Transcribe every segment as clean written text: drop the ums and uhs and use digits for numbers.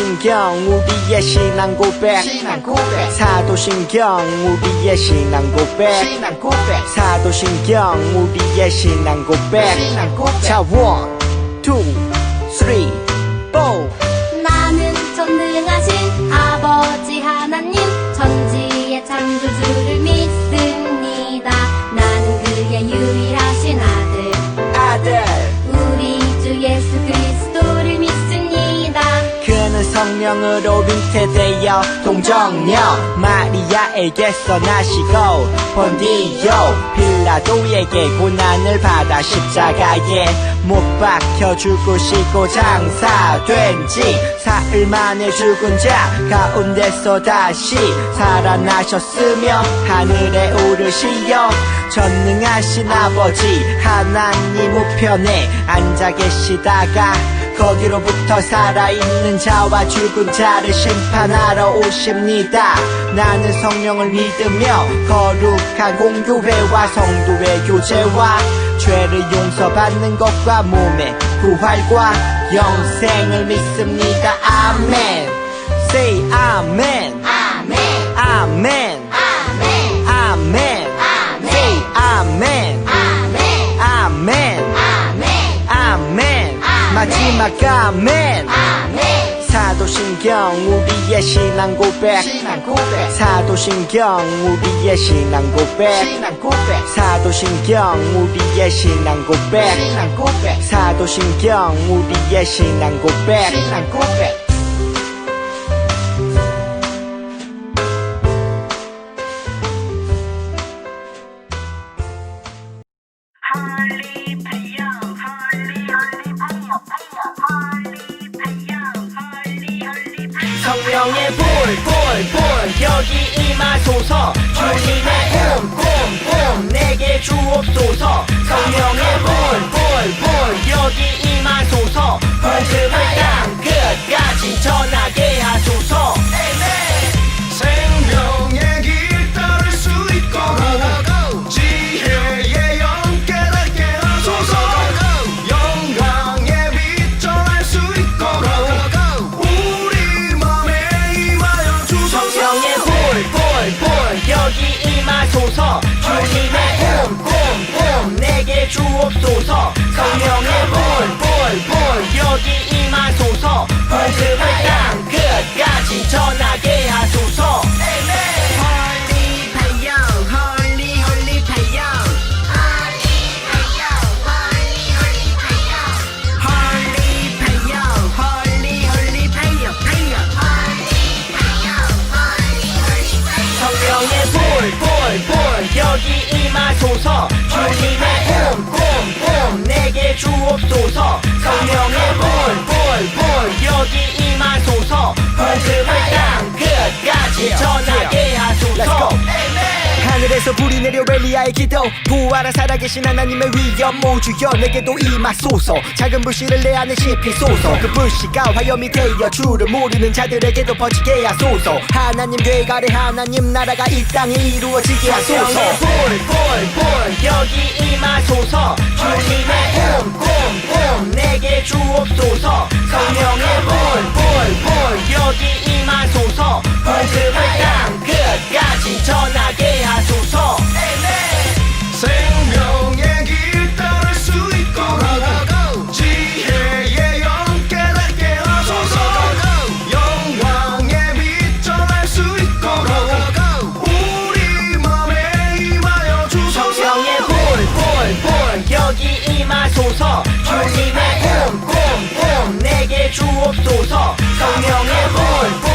사도신경 우리의 신앙 고백 사도신경 우리의 신앙 고백 사도신경 우리의 신앙 고백 자 1, 2, 3, 4 나는 전능하신 아버지 하나님 천지의 창조주를 믿습니다. 나는 그의 유일하신 아들 우리 주 예수 그리스도를 믿습니다. 그는 성령으로 잉태되어 동정녀 마리아에게서 나시고 본디오 빌라도에게 고난을 받아 십자가에 못 박혀 죽으시고 장사된 지 사흘 만에 죽은 자 가운데서 다시 살아나셨으며 하늘에 오르시어 전능하신 아버지 하나님 우편에 앉아 계시다가 거기로부터 살아있는 자와 죽은 자를 심판하러 오십니다. 나는 성령을 믿으며 거룩한 공교회와 성도의 교제와 죄를 용서받는 것과 몸의 부활과 영생을 믿습니다. 아멘. Say 아멘. 아멘 아멘. 아멘 아멘. Say 아멘. 아멘 아멘. 아멘 아멘. 마지막 아멘. 아멘 사도신경 우리의 신앙 고백 사도신경 우리의 신앙 고백 사도신경 우리의 신앙 고백 사도신경 우리의 신앙 고백 성령의 불 여기 임하소서 주님의 뿜 내게 주옵소서 성령의 불 여기 임하소서 복음을 땅 끝까지 전하게 하소서 생명의 길 따를 수 있고 지혜의 영 깨닫게 하소서 영광의 빛 전할 수 있고 우리 맘에 임하여 주소서 성령의 불 여기 임하소서 주님의 뿜 내게 주옵소서 성령의 불 여기 임하소서 복음을 땅 끝까지 전하게 하소서 성령의 불 여기 임하소서 주님의 뿜 내게 주옵소서 성령의 불 여기 임하소서 복음을 땅 끝까지 전하게 하소서 하늘에서 불이 내려 엘리야의 기도 부활한 살아계신 하나님의 위엄 모주여 내게도 임하소서 작은 불씨를 내 안에 씹히소서 그 불씨가 화염이 되어 주를 모르는 자들에게도 퍼지게 하소서 하나님 계획 아래 하나님 나라가 이 땅에 이루어지게 하소서 불 여기 임하소서 주님의 뿜 내게 주옵소서 성령의 불 여기 임하소서 복음을 땅 끝까지 전하게 하소서 생명의 길 따를 수 있고 지혜의 영 깨닫게 하소서 영광의 빛 전할 수 있고 우리 맘에 임하여 주소서 성령의 불 여기 임하소서 주님의 뿜 내게 주옵소서 성령의 불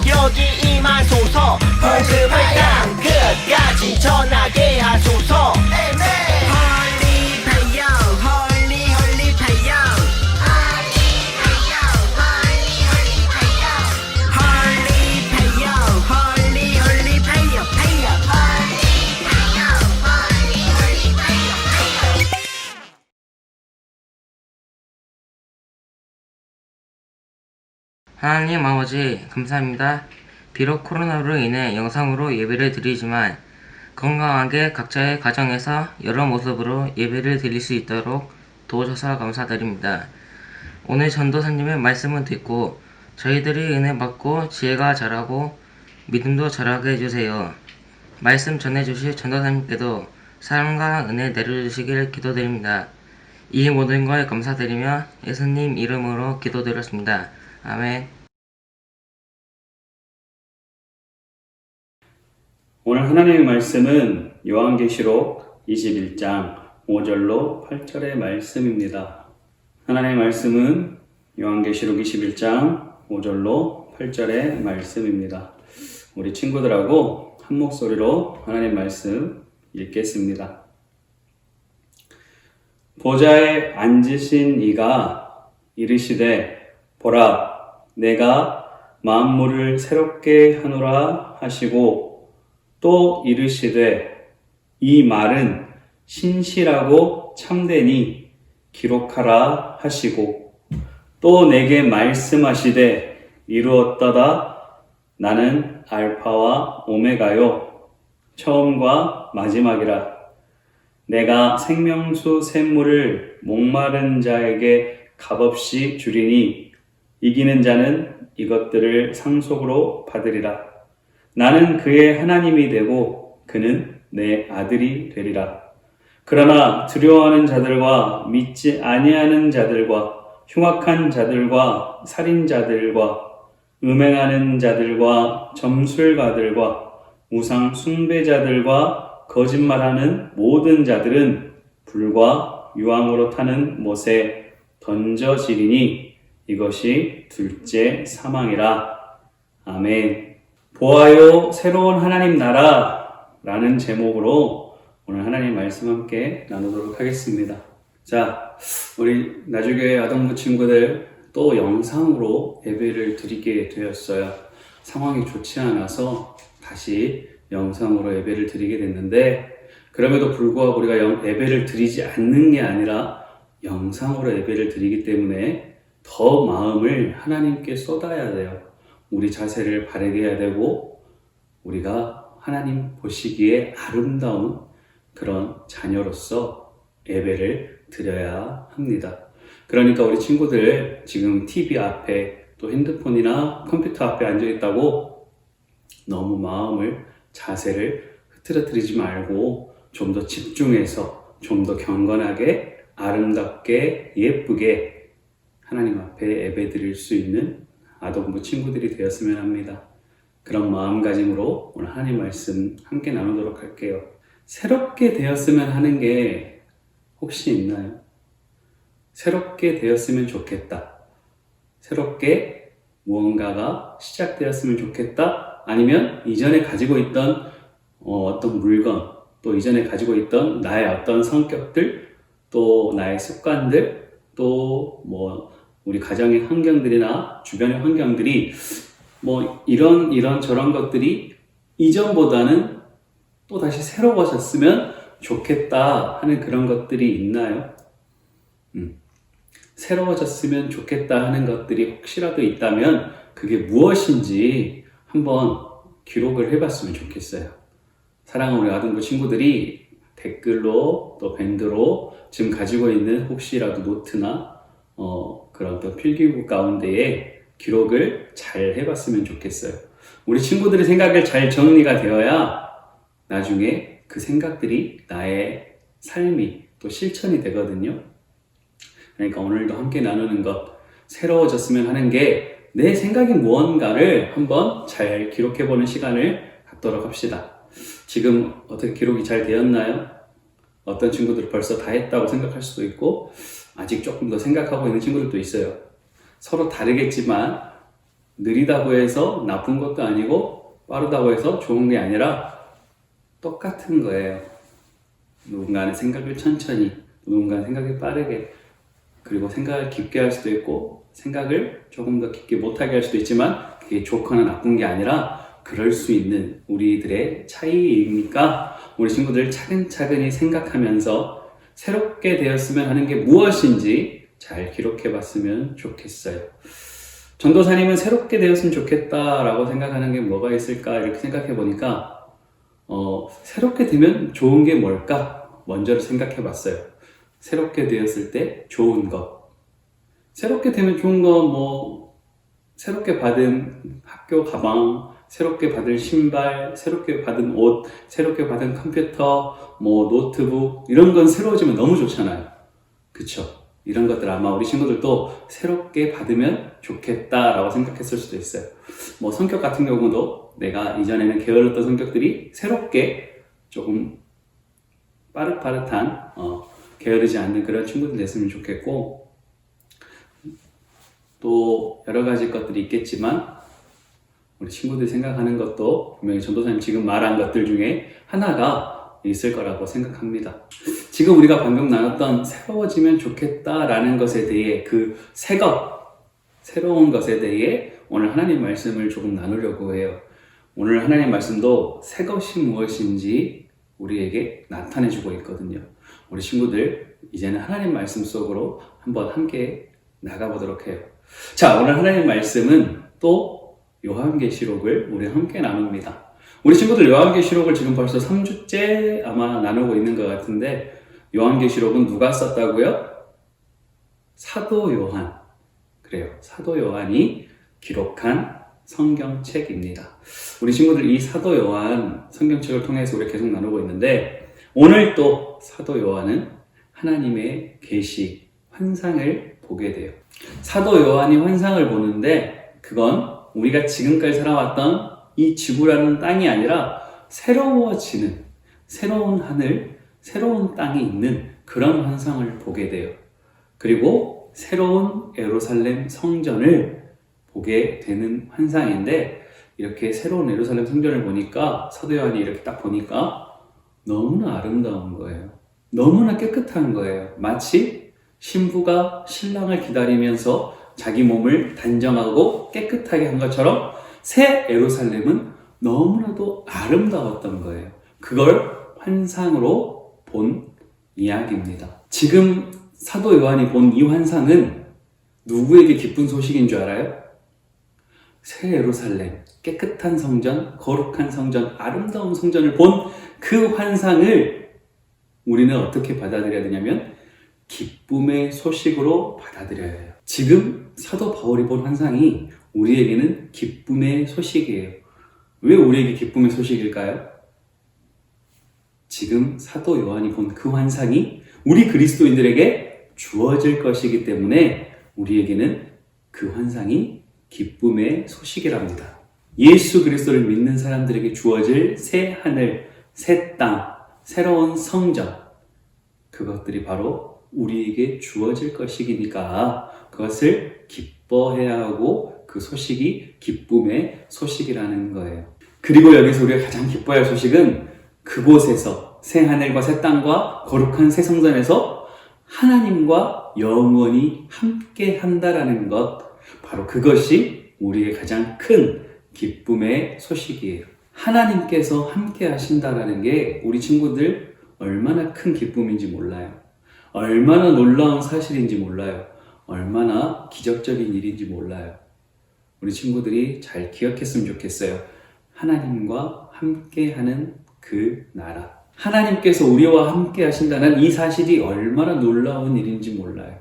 여기 임하소서 복음을 땅 끝까지 전하게 하소서 하나님 아버지 감사합니다. 비록 코로나로 인해 영상으로 예배를 드리지만 건강하게 각자의 가정에서 여러 모습으로 예배를 드릴 수 있도록 도와줘서 감사드립니다. 오늘 전도사님의 말씀을 듣고 저희들이 은혜 받고 지혜가 자라고 믿음도 자라게 해주세요. 말씀 전해주실 전도사님께도 사랑과 은혜 내려주시길 기도드립니다. 이 모든 걸 감사드리며 예수님 이름으로 기도드렸습니다. 아멘. 오늘 하나님의 말씀은 요한계시록 21장 5절로 8절의 말씀입니다. 하나님의 말씀은 요한계시록 21장 5절로 8절의 말씀입니다. 우리 친구들하고 한 목소리로 하나님의 말씀 읽겠습니다. 보좌에 앉으신 이가 이르시되 보라 내가 만물을 새롭게 하노라 하시고 또 이르시되 이 말은 신실하고 참되니 기록하라 하시고 또 내게 말씀하시되 이루었다다 나는 알파와 오메가요 처음과 마지막이라 내가 생명수 샘물을 목마른 자에게 값없이 주리니 이기는 자는 이것들을 상속으로 받으리라. 나는 그의 하나님이 되고 그는 내 아들이 되리라. 그러나 두려워하는 자들과 믿지 아니하는 자들과 흉악한 자들과 살인자들과 음행하는 자들과 점술가들과 우상 숭배자들과 거짓말하는 모든 자들은 불과 유황으로 타는 못에 던져지리니 이것이 둘째 사망이라. 아멘. 보아요 새로운 하나님 나라 라는 제목으로 오늘 하나님 말씀 함께 나누도록 하겠습니다. 자, 우리 나주교회 아동부 친구들 또 영상으로 예배를 드리게 되었어요. 상황이 좋지 않아서 다시 영상으로 예배를 드리게 됐는데 그럼에도 불구하고 우리가 예배를 드리지 않는 게 아니라 영상으로 예배를 드리기 때문에 더 마음을 하나님께 쏟아야 돼요. 우리 자세를 바르게 해야 되고 우리가 하나님 보시기에 아름다운 그런 자녀로서 예배를 드려야 합니다. 그러니까 우리 친구들 지금 TV 앞에 또 핸드폰이나 컴퓨터 앞에 앉아 있다고 너무 마음을 자세를 흐트러뜨리지 말고 좀 더 집중해서 좀 더 경건하게 아름답게 예쁘게 하나님 앞에 예배 드릴 수 있는 아동부 친구들이 되었으면 합니다. 그런 마음가짐으로 오늘 하나님 말씀 함께 나누도록 할게요. 새롭게 되었으면 하는 게 혹시 있나요? 새롭게 되었으면 좋겠다. 새롭게 무언가가 시작되었으면 좋겠다. 아니면 이전에 가지고 있던 어떤 물건, 또 이전에 가지고 있던 나의 어떤 성격들, 또 나의 습관들, 또 우리 가정의 환경들이나 주변의 환경들이 이런 저런 것들이 이전보다는 또 다시 새로워졌으면 좋겠다 하는 그런 것들이 있나요? 새로워졌으면 좋겠다 하는 것들이 혹시라도 있다면 그게 무엇인지 한번 기록을 해봤으면 좋겠어요. 사랑하는 우리 아동부 친구들이 댓글로 또 밴드로 지금 가지고 있는 혹시라도 노트나 그런 어떤 필기구 가운데에 기록을 잘 해봤으면 좋겠어요. 우리 친구들의 생각을 잘 정리가 되어야 나중에 그 생각들이 나의 삶이 또 실천이 되거든요. 그러니까 오늘도 함께 나누는 것, 새로워졌으면 하는 게 내 생각이 무언가를 한번 잘 기록해보는 시간을 갖도록 합시다. 지금 어떻게 기록이 잘 되었나요? 어떤 친구들은 벌써 다 했다고 생각할 수도 있고 아직 조금 더 생각하고 있는 친구들도 있어요. 서로 다르겠지만 느리다고 해서 나쁜 것도 아니고 빠르다고 해서 좋은 게 아니라 똑같은 거예요. 누군가는 생각을 천천히, 누군가는 생각을 빠르게, 그리고 생각을 깊게 할 수도 있고 생각을 조금 더 깊게 못하게 할 수도 있지만 그게 좋거나 나쁜 게 아니라 그럴 수 있는 우리들의 차이이니까 우리 친구들 차근차근히 생각하면서 새롭게 되었으면 하는 게 무엇인지 잘 기록해 봤으면 좋겠어요. 전도사님은 새롭게 되었으면 좋겠다라고 생각하는 게 뭐가 있을까 이렇게 생각해 보니까 새롭게 되면 좋은 게 뭘까 먼저 생각해 봤어요. 새롭게 되었을 때 좋은 것, 새롭게 되면 좋은 거 새롭게 받은 학교 가방, 새롭게 받은 신발, 새롭게 받은 옷, 새롭게 받은 컴퓨터, 뭐 노트북 이런 건 새로워지면 너무 좋잖아요. 그쵸? 이런 것들 아마 우리 친구들도 새롭게 받으면 좋겠다라고 생각했을 수도 있어요. 뭐 성격 같은 경우도 내가 이전에는 게을렀던 성격들이 새롭게 조금 빠릇빠릇한 게으르지 않는 그런 친구들 됐으면 좋겠고, 또 여러 가지 것들이 있겠지만 우리 친구들이 생각하는 것도 분명히 전도사님 지금 말한 것들 중에 하나가 있을 거라고 생각합니다. 지금 우리가 방금 나눴던 새로워지면 좋겠다라는 것에 대해 그 새로운 것에 대해 오늘 하나님 말씀을 조금 나누려고 해요. 오늘 하나님 말씀도 새 것이 무엇인지 우리에게 나타내주고 있거든요. 우리 친구들 이제는 하나님 말씀 속으로 한번 함께 나가보도록 해요. 자, 오늘 하나님 말씀은 또 요한계시록을 우리 함께 나눕니다. 우리 친구들 요한계시록을 지금 벌써 3주째 아마 나누고 있는 것 같은데, 요한계시록은 누가 썼다고요? 사도 요한. 그래요. 사도 요한이 기록한 성경책입니다. 우리 친구들 이 사도 요한 성경책을 통해서 우리 계속 나누고 있는데, 오늘 또 사도 요한은 하나님의 계시, 환상을 보게 돼요. 사도 요한이 환상을 보는데 그건 우리가 지금까지 살아왔던 이 지구라는 땅이 아니라 새로워지는, 새로운 하늘, 새로운 땅이 있는 그런 환상을 보게 돼요. 그리고 새로운 예루살렘 성전을 보게 되는 환상인데, 이렇게 새로운 예루살렘 성전을 보니까 사도 요한이 이렇게 딱 보니까 너무나 아름다운 거예요. 너무나 깨끗한 거예요. 마치 신부가 신랑을 기다리면서 자기 몸을 단정하고 깨끗하게 한 것처럼 새 예루살렘은 너무나도 아름다웠던 거예요. 그걸 환상으로 본 이야기입니다. 지금 사도 요한이 본 이 환상은 누구에게 기쁜 소식인 줄 알아요? 새 예루살렘, 깨끗한 성전, 거룩한 성전, 아름다운 성전을 본 그 환상을 우리는 어떻게 받아들여야 되냐면 기쁨의 소식으로 받아들여야 해요. 지금 사도 바울이 본 환상이 우리에게는 기쁨의 소식이에요. 왜 우리에게 기쁨의 소식일까요? 지금 사도 요한이 본 그 환상이 우리 그리스도인들에게 주어질 것이기 때문에 우리에게는 그 환상이 기쁨의 소식이랍니다. 예수 그리스도를 믿는 사람들에게 주어질 새 하늘, 새 땅, 새로운 성전, 그것들이 바로 우리에게 주어질 것이니까 그것을 기뻐해야 하고 그 소식이 기쁨의 소식이라는 거예요. 그리고 여기서 우리가 가장 기뻐해야 할 소식은 그곳에서 새 하늘과 새 땅과 거룩한 새 성전에서 하나님과 영원히 함께 한다라는 것, 바로 그것이 우리의 가장 큰 기쁨의 소식이에요. 하나님께서 함께 하신다라는 게 우리 친구들 얼마나 큰 기쁨인지 몰라요. 얼마나 놀라운 사실인지 몰라요. 얼마나 기적적인 일인지 몰라요. 우리 친구들이 잘 기억했으면 좋겠어요. 하나님과 함께하는 그 나라. 하나님께서 우리와 함께 하신다는 이 사실이 얼마나 놀라운 일인지 몰라요.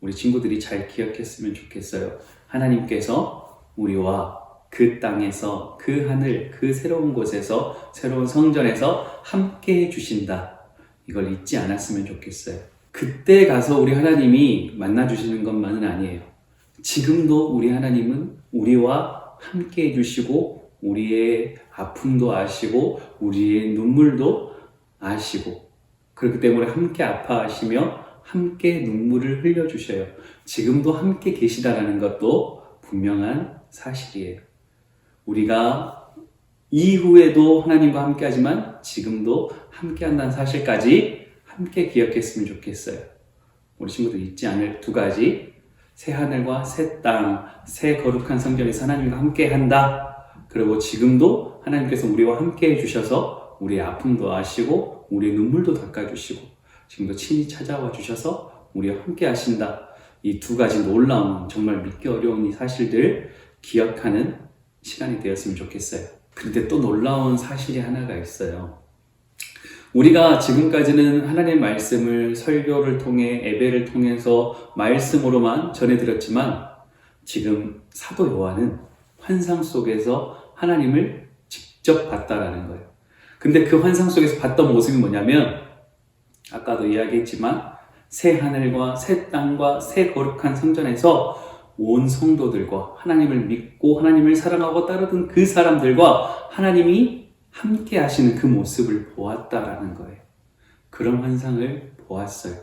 우리 친구들이 잘 기억했으면 좋겠어요. 하나님께서 우리와 그 땅에서, 그 하늘, 그 새로운 곳에서, 새로운 성전에서 함께 해주신다. 이걸 잊지 않았으면 좋겠어요. 그때 가서 우리 하나님이 만나주시는 것만은 아니에요. 지금도 우리 하나님은 우리와 함께 해주시고, 우리의 아픔도 아시고, 우리의 눈물도 아시고, 그렇기 때문에 함께 아파하시며 함께 눈물을 흘려주셔요. 지금도 함께 계시다라는 것도 분명한 사실이에요. 우리가 이후에도 하나님과 함께 하지만 지금도 함께 한다는 사실까지 함께 기억했으면 좋겠어요. 우리 친구들 잊지 않을 두 가지, 새 하늘과 새 땅, 새 거룩한 성전에서 하나님과 함께 한다. 그리고 지금도 하나님께서 우리와 함께 해주셔서 우리의 아픔도 아시고 우리의 눈물도 닦아주시고 지금도 친히 찾아와 주셔서 우리와 함께 하신다. 이 두 가지 놀라운, 정말 믿기 어려운 이 사실들 기억하는 시간이 되었으면 좋겠어요. 그런데 또 놀라운 사실이 하나가 있어요. 우리가 지금까지는 하나님의 말씀을 설교를 통해, 예배를 통해서 말씀으로만 전해드렸지만 지금 사도 요한은 환상 속에서 하나님을 직접 봤다라는 거예요. 근데 그 환상 속에서 봤던 모습이 뭐냐면 아까도 이야기했지만 새 하늘과 새 땅과 새 거룩한 성전에서 온 성도들과 하나님을 믿고 하나님을 사랑하고 따르던 그 사람들과 하나님이 함께 하시는 그 모습을 보았다라는 거예요. 그런 환상을 보았어요.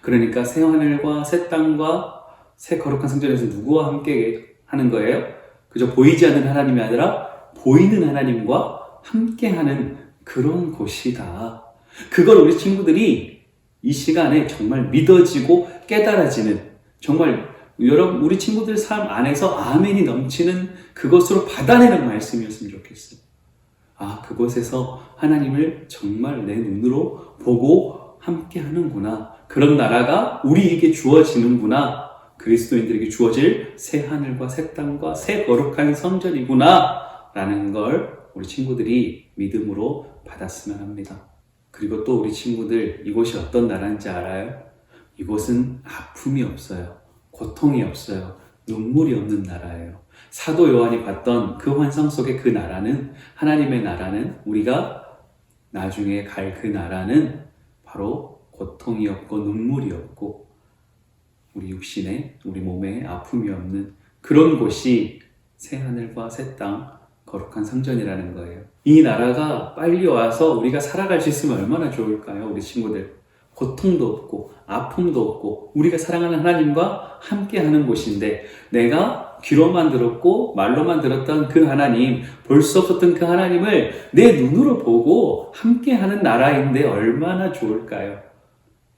그러니까 새 하늘과 새 땅과 새 거룩한 성전에서 누구와 함께 하는 거예요? 그저 보이지 않는 하나님이 아니라 보이는 하나님과 함께 하는 그런 곳이다. 그걸 우리 친구들이 이 시간에 정말 믿어지고 깨달아지는, 정말 여러분 우리 친구들 삶 안에서 아멘이 넘치는 그것으로 받아내는 말씀이었으면 좋겠어요. 아, 그곳에서 하나님을 정말 내 눈으로 보고 함께 하는구나. 그런 나라가 우리에게 주어지는구나. 그리스도인들에게 주어질 새 하늘과 새 땅과 새 거룩한 성전이구나 라는 걸 우리 친구들이 믿음으로 받았으면 합니다. 그리고 또 우리 친구들, 이곳이 어떤 나라인지 알아요? 이곳은 아픔이 없어요. 고통이 없어요. 눈물이 없는 나라예요. 사도 요한이 봤던 그 환상 속의 그 나라는, 하나님의 나라는, 우리가 나중에 갈 그 나라는 바로 고통이 없고 눈물이 없고 우리 육신에, 우리 몸에 아픔이 없는 그런 곳이 새 하늘과 새 땅, 거룩한 성전이라는 거예요. 이 나라가 빨리 와서 우리가 살아갈 수 있으면 얼마나 좋을까요? 우리 친구들. 고통도 없고 아픔도 없고 우리가 사랑하는 하나님과 함께하는 곳인데, 내가 귀로만 들었고 말로만 들었던 그 하나님, 볼 수 없었던 그 하나님을 내 눈으로 보고 함께하는 나라인데 얼마나 좋을까요?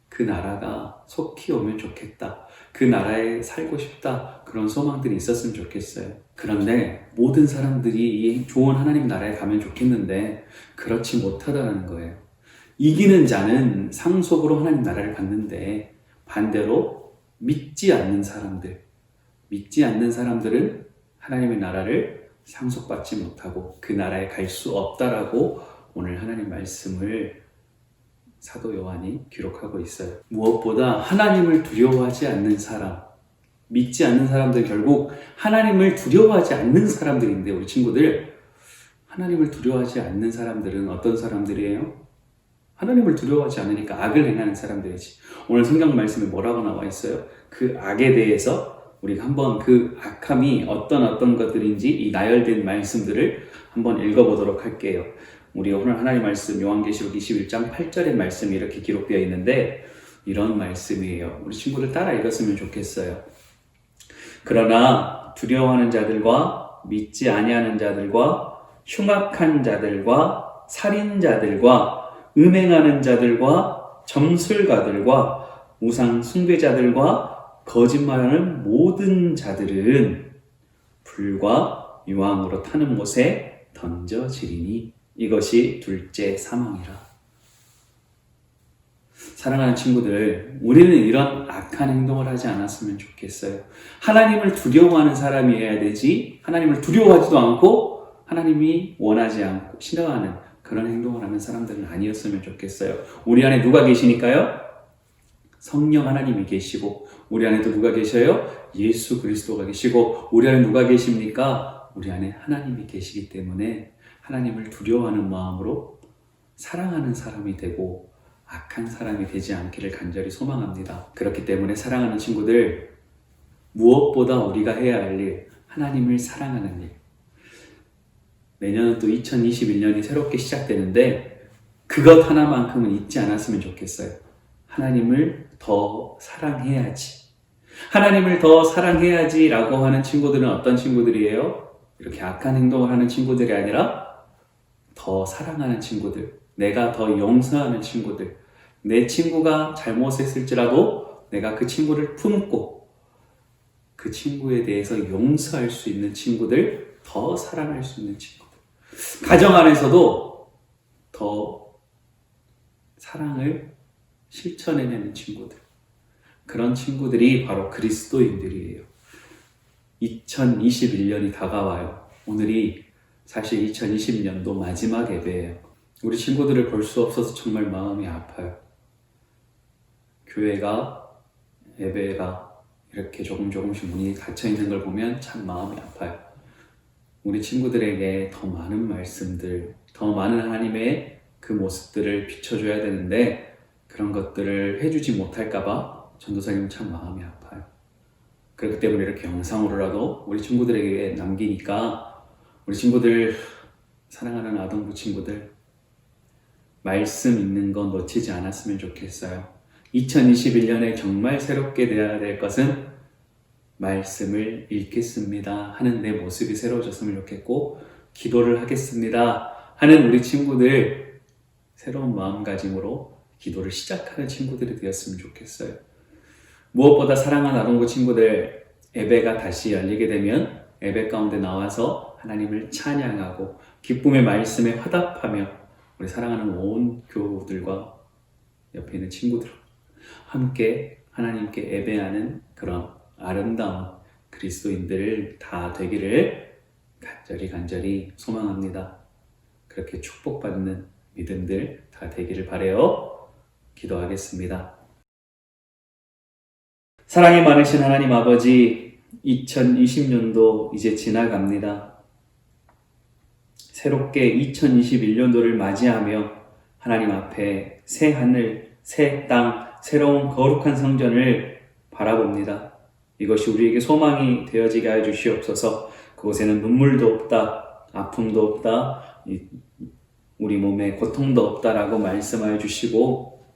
그 나라가 속히 오면 좋겠다. 그 나라에 살고 싶다. 그런 소망들이 있었으면 좋겠어요. 그런데 모든 사람들이 이 좋은 하나님 나라에 가면 좋겠는데 그렇지 못하다는 거예요. 이기는 자는 상속으로 하나님 나라를 받는데, 반대로 믿지 않는 사람들은 하나님의 나라를 상속받지 못하고 그 나라에 갈 수 없다라고 오늘 하나님 말씀을 사도 요한이 기록하고 있어요. 무엇보다 하나님을 두려워하지 않는 사람, 믿지 않는 사람들, 결국 하나님을 두려워하지 않는 사람들인데, 우리 친구들, 하나님을 두려워하지 않는 사람들은 어떤 사람들이에요? 하나님을 두려워하지 않으니까 악을 행하는 사람들이지. 오늘 성경 말씀에 뭐라고 나와 있어요? 그 악에 대해서 우리가 한번 그 악함이 어떤 것들인지 이 나열된 말씀들을 한번 읽어보도록 할게요. 우리 오늘 하나님 말씀 요한계시록 21장 8절의 말씀이 이렇게 기록되어 있는데, 이런 말씀이에요. 우리 친구들 따라 읽었으면 좋겠어요. 그러나 두려워하는 자들과 믿지 아니하는 자들과 흉악한 자들과 살인자들과 음행하는 자들과 점술가들과 우상 숭배자들과 거짓말하는 모든 자들은 불과 유황으로 타는 못에 던져지리니 이것이 둘째 사망이라. 사랑하는 친구들, 우리는 이런 악한 행동을 하지 않았으면 좋겠어요. 하나님을 두려워하는 사람이어야 되지, 하나님을 두려워하지도 않고 하나님이 원하지 않고 싫어하는 그런 행동을 하는 사람들은 아니었으면 좋겠어요. 우리 안에 누가 계시니까요? 성령 하나님이 계시고, 우리 안에도 누가 계셔요? 예수 그리스도가 계시고, 우리 안에 누가 계십니까? 우리 안에 하나님이 계시기 때문에 하나님을 두려워하는 마음으로 사랑하는 사람이 되고 악한 사람이 되지 않기를 간절히 소망합니다. 그렇기 때문에 사랑하는 친구들, 무엇보다 우리가 해야 할 일, 하나님을 사랑하는 일. 내년은 또 2021년이 새롭게 시작되는데 그것 하나만큼은 잊지 않았으면 좋겠어요. 하나님을 더 사랑해야지. 하나님을 더 사랑해야지 라고 하는 친구들은 어떤 친구들이에요? 이렇게 악한 행동을 하는 친구들이 아니라 더 사랑하는 친구들, 내가 더 용서하는 친구들, 내 친구가 잘못했을지라도 내가 그 친구를 품고 그 친구에 대해서 용서할 수 있는 친구들, 더 사랑할 수 있는 친구들, 가정 안에서도 더 사랑을 실천해내는 친구들, 그런 친구들이 바로 그리스도인들이에요. 2021년이 다가와요. 오늘이 사실 2020년도 마지막 예배예요. 우리 친구들을 볼 수 없어서 정말 마음이 아파요. 교회가, 예배가 이렇게 조금씩 문이 닫혀 있는 걸 보면 참 마음이 아파요. 우리 친구들에게 더 많은 말씀들, 더 많은 하나님의 그 모습들을 비춰줘야 되는데 그런 것들을 해주지 못할까봐 전도사님은 참 마음이 아파요. 그렇기 때문에 이렇게 영상으로라도 우리 친구들에게 남기니까 우리 친구들, 사랑하는 아동부 친구들, 말씀 있는 건 놓치지 않았으면 좋겠어요. 2021년에 정말 새롭게 되어야 될 것은 말씀을 읽겠습니다 하는 내 모습이 새로워졌으면 좋겠고, 기도를 하겠습니다 하는 우리 친구들, 새로운 마음가짐으로 기도를 시작하는 친구들이 되었으면 좋겠어요. 무엇보다 사랑하는 아동부 친구들, 예배가 다시 열리게 되면 예배 가운데 나와서 하나님을 찬양하고 기쁨의 말씀에 화답하며 우리 사랑하는 온 교우들과 옆에 있는 친구들 함께 하나님께 예배하는 그런 아름다운 그리스도인들 다 되기를 간절히 소망합니다. 그렇게 축복받는 믿음들 다 되기를 바라요. 기도하겠습니다. 사랑이 많으신 하나님 아버지, 2020년도 이제 지나갑니다. 새롭게 2021년도를 맞이하며 하나님 앞에 새 하늘, 새 땅, 새로운 거룩한 성전을 바라봅니다. 이것이 우리에게 소망이 되어지게 하여 주시옵소서. 그곳에는 눈물도 없다, 아픔도 없다, 우리 몸에 고통도 없다라고 말씀하여 주시고,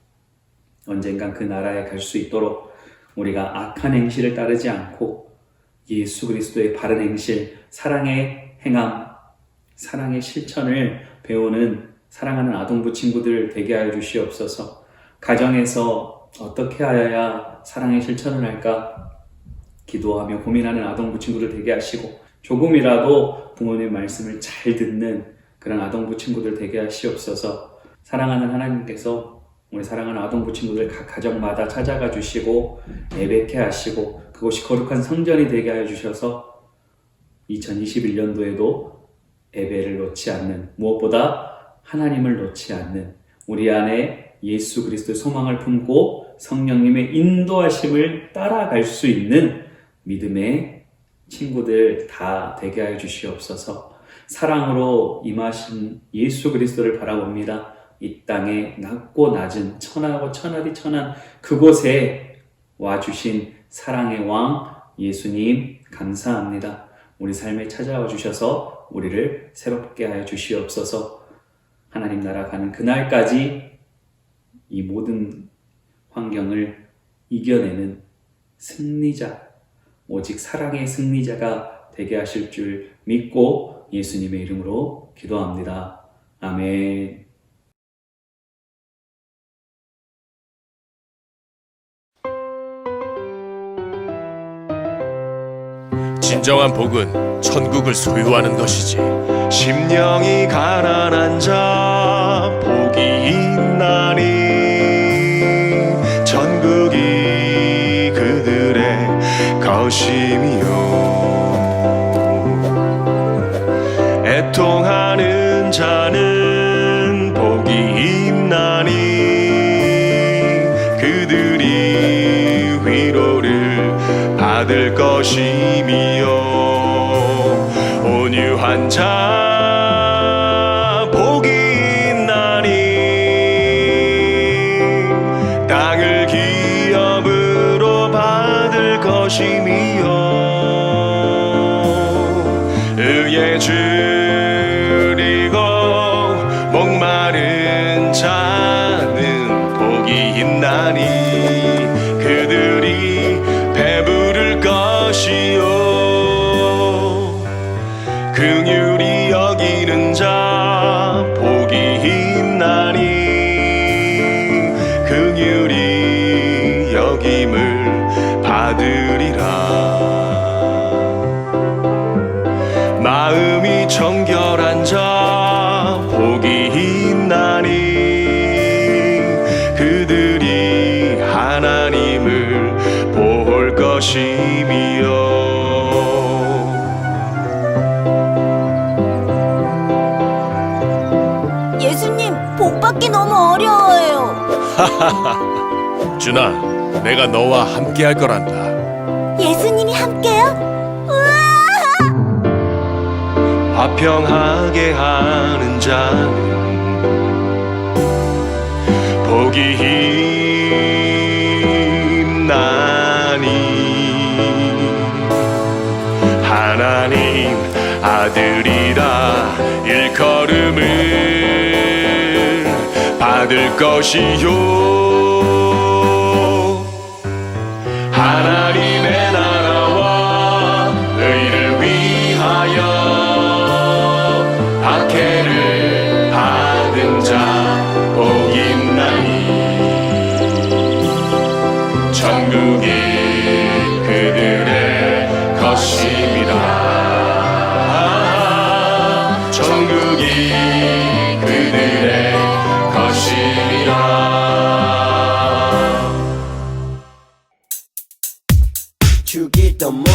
언젠간 그 나라에 갈 수 있도록 우리가 악한 행실을 따르지 않고 예수 그리스도의 바른 행실, 사랑의 행함, 사랑의 실천을 배우는 사랑하는 아동부 친구들 되게 하여 주시옵소서. 가정에서 어떻게 하여야 사랑의 실천을 할까 기도하며 고민하는 아동부 친구들 되게 하시고, 조금이라도 부모님 말씀을 잘 듣는 그런 아동부 친구들 되게 하시옵소서. 사랑하는 하나님께서 우리 사랑하는 아동부 친구들 각 가정마다 찾아가 주시고 예배케 하시고 그곳이 거룩한 성전이 되게 하여 주셔서 2021년도에도 예배를 놓지 않는, 무엇보다 하나님을 놓지 않는, 우리 안에 예수 그리스도의 소망을 품고 성령님의 인도하심을 따라갈 수 있는 믿음의 친구들 다 되게 하여 주시옵소서. 사랑으로 임하신 예수 그리스도를 바라봅니다. 이 땅에 낮고 낮은, 천하고 천하디 천한 그곳에 와주신 사랑의 왕 예수님 감사합니다. 우리 삶에 찾아와 주셔서 우리를 새롭게 하여 주시옵소서. 하나님 나라 가는 그날까지 이 모든 환경을 이겨내는 승리자, 오직 사랑의 승리자가 되게 하실 줄 믿고 예수님의 이름으로 기도합니다. 아멘. 진정한 복은 천국을 소유하는 것이지. 심령이 가난한 자 복이 있나니 천국이 그들의 것이미요. 애통하는 자는 복이 있나니 그들이 위로를 받을 것이미요. 온유한 자 복이 있나니 땅을 기업으로 받을 것이미요. 의에 줄이고 목마른 자는 복이 있나니 그들이 배부를 것이요. 긍휼히 여기는 자 복이 있나니 긍휼히 여김을 받으리라. 마음이 정결한 자 복이 있나니 그들이 하나님을 볼 것이미요. 예수님, 복 받기 너무 어려워요. 준아, 내가 너와 함께 할 거란다. 예수님이 함께요? 우와! 화평하게 하는 자는 복이 있나니 하나님 아들이라 일컬음을 받을 것이요 하나님의 나라와 의를 위하여 박해를 받은 자 복 있나니 천국이 그들의 것임이라 천국이 그들의 것임이라 주기도문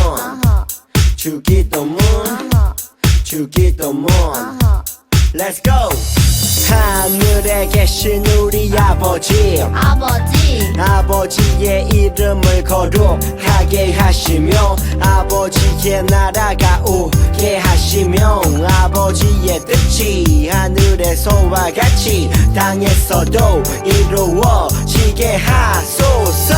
주기도문 주기도문 Let's go 하늘에 계신 우리 아버지의 이름을 거룩하게 하시며 아버지의 나라가 오게 하시며 아버지의 뜻이 하늘에서와 같이 땅에서도 이루어지게 하소서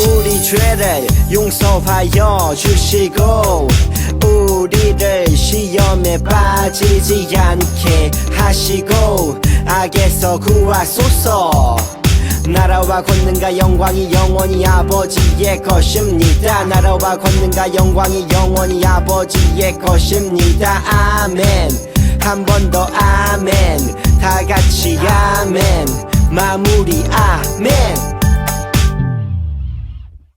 우리 죄를 용서하여 주시고 우리를 시험에 빠지지 않게 하시고 악에서 구하소서 나라와 권능과 영광이 영원히 아버지의 것입니다 나라와 권능과 영광이 영원히 아버지의 것입니다 아멘 한 번 더 아멘 다 같이 아멘 마무리 아멘